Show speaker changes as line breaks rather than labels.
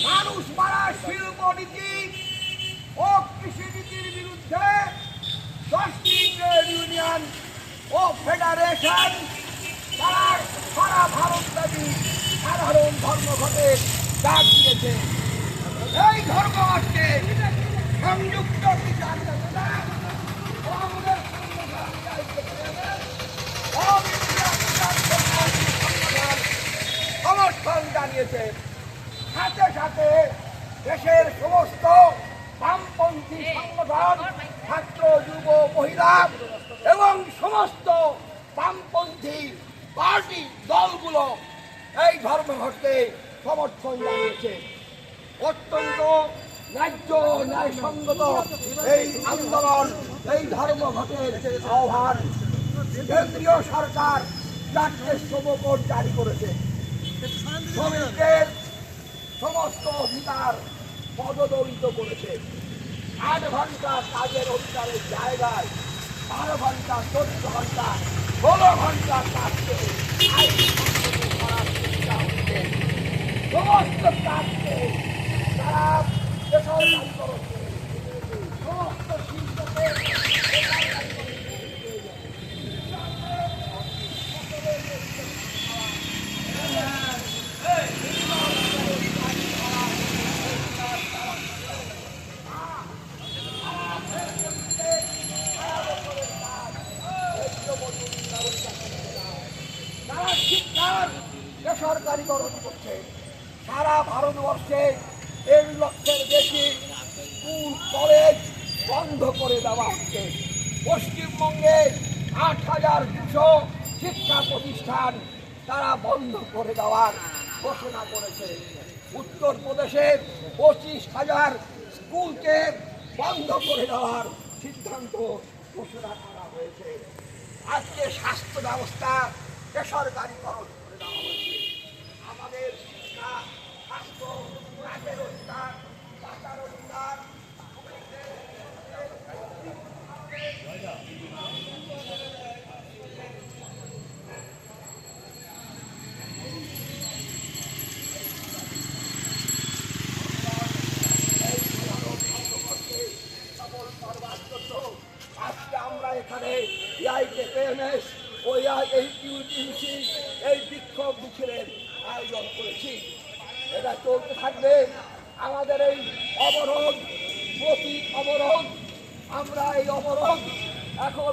মানুষ মারা শিল্প নীতি ও কৃষি নীতির বিরুদ্ধে 10টি ট্রেড ইউনিয়ন ও ফেডারেশন তারা সারা ভারতব্যাপী সাধারণ ধর্মঘটের ডাক দিয়েছে। এই ধর্মঘটকে সংযুক্ত কিষাণ জনতা সমর্থন জানিয়েছে। সাথে সাথে দেশের সমস্ত বামপন্থী সংগঠন, ছাত্র, যুব, মহিলা এবং সমস্ত বামপন্থী পার্টি দলগুলো এই ধর্মঘটকে সমর্থন জানিয়েছে। অত্যন্ত ন্যায্য ন্যায়সঙ্গত এই আন্দোলন, এই ধর্মঘটের আহ্বান কেন্দ্রীয় সরকার 4টে শ্রমকোড জারি করেছে। শ্রমিকদের সমস্ত অধিকার পদদলিত করেছে। 8 ঘন্টা কাজের অধিকারের জায়গায় 12 ঘন্টা, 14 ঘন্টা, 16 ঘন্টা কাজকে সমস্ত কাজকে তারা বেসরকারি করেছে। সমস্ত শিল্পকে তারা শিক্ষার বেসরকারীকরণ করছে। সারা ভারতবর্ষে 1 লক্ষের বেশি স্কুল কলেজ বন্ধ করে দেওয়া হচ্ছে। পশ্চিমবঙ্গে 8,200 শিক্ষা প্রতিষ্ঠান তারা বন্ধ করে দেওয়ার ঘোষণা করেছে। উত্তরপ্রদেশে 25,000 স্কুলকে বন্ধ করে দেওয়ার সিদ্ধান্ত ঘোষণা করা হয়েছে। আজকে স্বাস্থ্য ব্যবস্থা বেসরকারীকরণ করে দেওয়া হয়েছে। আমাদের শিক্ষা, স্বাস্থ্য, কাজের অধিকার, বাঁচার অধিকার আজকে আমরা এখানে এআইকেপিএমএস ও এআইইউটিউসি এই বিক্ষোভ মিছিলের আয়োজন করেছি। এটা চলতে থাকবে। আমাদের এই অবরোধ, প্রতি অবরোধ, আমরা এই অবরোধ এখন